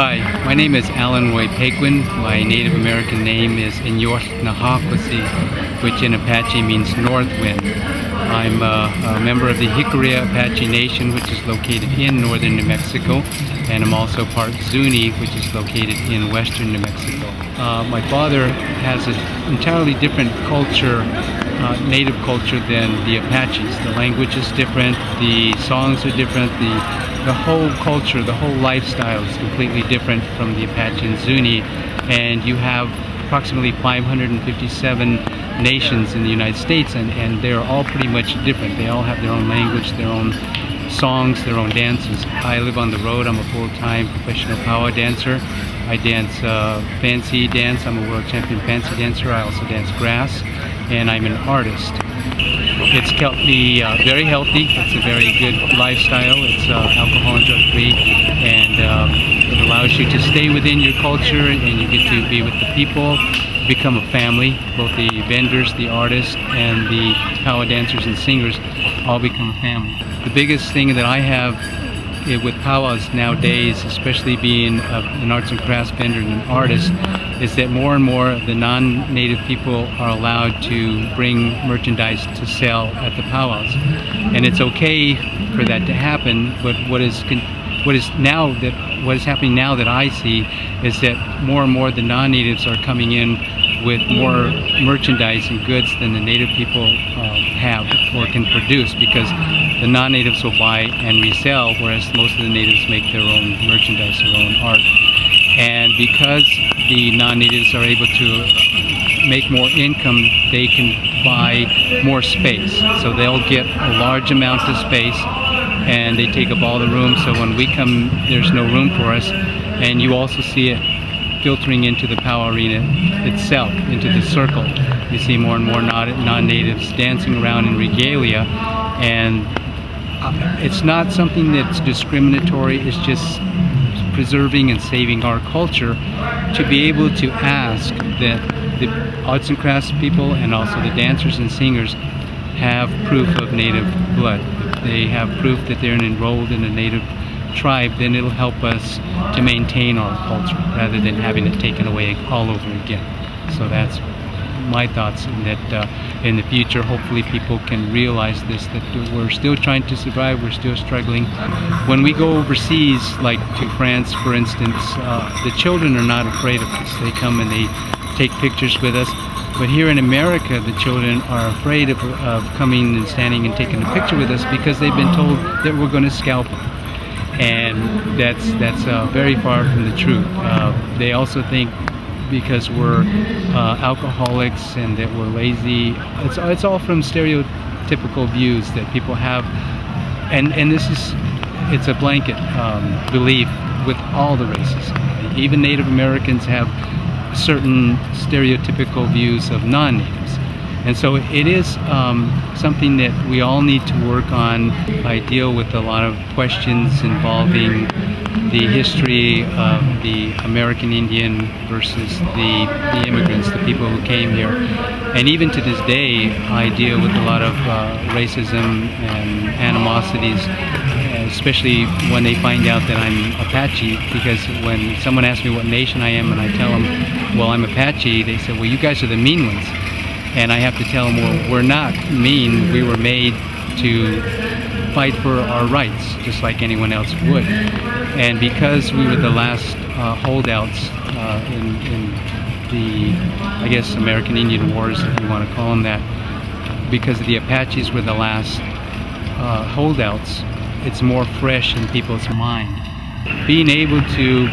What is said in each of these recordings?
Hi, my name is Allenroy Paquin. My Native American name is Inyor Nahakwasi, which in Apache means north wind. I'm a member of the Jicarilla Apache Nation, which is located in northern New Mexico, and I'm also part Zuni, which is located in western New Mexico. My father has an entirely different culture, native culture than the Apaches. The language is different, the songs are different, the whole culture, the whole lifestyle is completely different from the Apache and Zuni, and you have approximately 557 nations in the United States, and they're all pretty much different. They all have their own language, their own songs, their own dances. I live on the road. I'm a full-time professional powwow dancer. I dance fancy dance. I'm a world champion fancy dancer. I also dance grass, and I'm an artist. It's kept me very healthy. It's a very good lifestyle. It's alcohol and drug free, and it allows you to stay within your culture, and you get to be with the people, become a family. Both the vendors, the artists, and the powwow dancers and singers all become a family. The biggest thing that I have with powwows nowadays, especially being an arts and crafts vendor and an artist, is that more and more the non-native people are allowed to bring merchandise to sell at the powwows, and it's okay for that to happen. But what is happening now that I see is that more and more the non-natives are coming in with more merchandise and goods than the native people have or can produce, because the non-natives will buy and resell, whereas most of the natives make their own merchandise, their own art. And because the non-natives are able to make more income, they can buy more space. So they'll get a large amount of space, and they take up all the room. So when we come, there's no room for us. And you also see it filtering into the powwow arena itself, into the circle. You see more and more non-natives dancing around in regalia, and it's not something that's discriminatory. It's just preserving and saving our culture, to be able to ask that the arts and crafts people and also the dancers and singers have proof of native blood. If they have proof that they're enrolled in a native tribe, then it'll help us to maintain our culture rather than having it taken away all over again. So that's my thoughts, and that in the future hopefully people can realize this, that we're still trying to survive, we're still struggling. When we go overseas, like to France for instance, the children are not afraid of us. They come and they take pictures with us. But here in America, the children are afraid of coming and standing and taking a picture with us, because they've been told that we're going to scalp them. And that's very far from the truth. They also think because we're alcoholics and that we're lazy. It's all from stereotypical views that people have, and it's a blanket belief with all the races. Even Native Americans have certain stereotypical views of non-natives, and so it is something that we all need to work on. I deal with a lot of questions involving the history of the American Indian versus the immigrants, the people who came here. And even to this day, I deal with a lot of racism and animosities, especially when they find out that I'm Apache, because when someone asks me what nation I am and I tell them, well, I'm Apache, they say, well, you guys are the mean ones. And I have to tell them, well, we're not mean. We were made to fight for our rights, just like anyone else would. And because we were the last holdouts in the, I guess, American Indian Wars, if you want to call them that, because the Apaches were the last holdouts, it's more fresh in people's mind. Being able to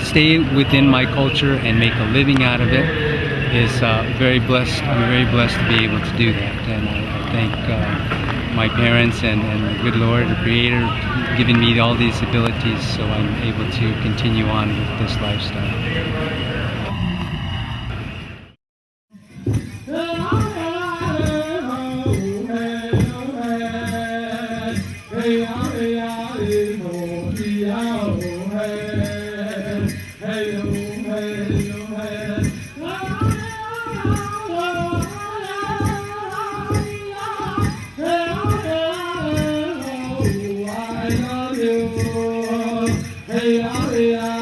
stay within my culture and make a living out of it is very blessed. I'm very blessed to be able to do that, and I thank my parents and the good Lord, the Creator, giving me all these abilities so I'm able to continue on with this lifestyle. Hey,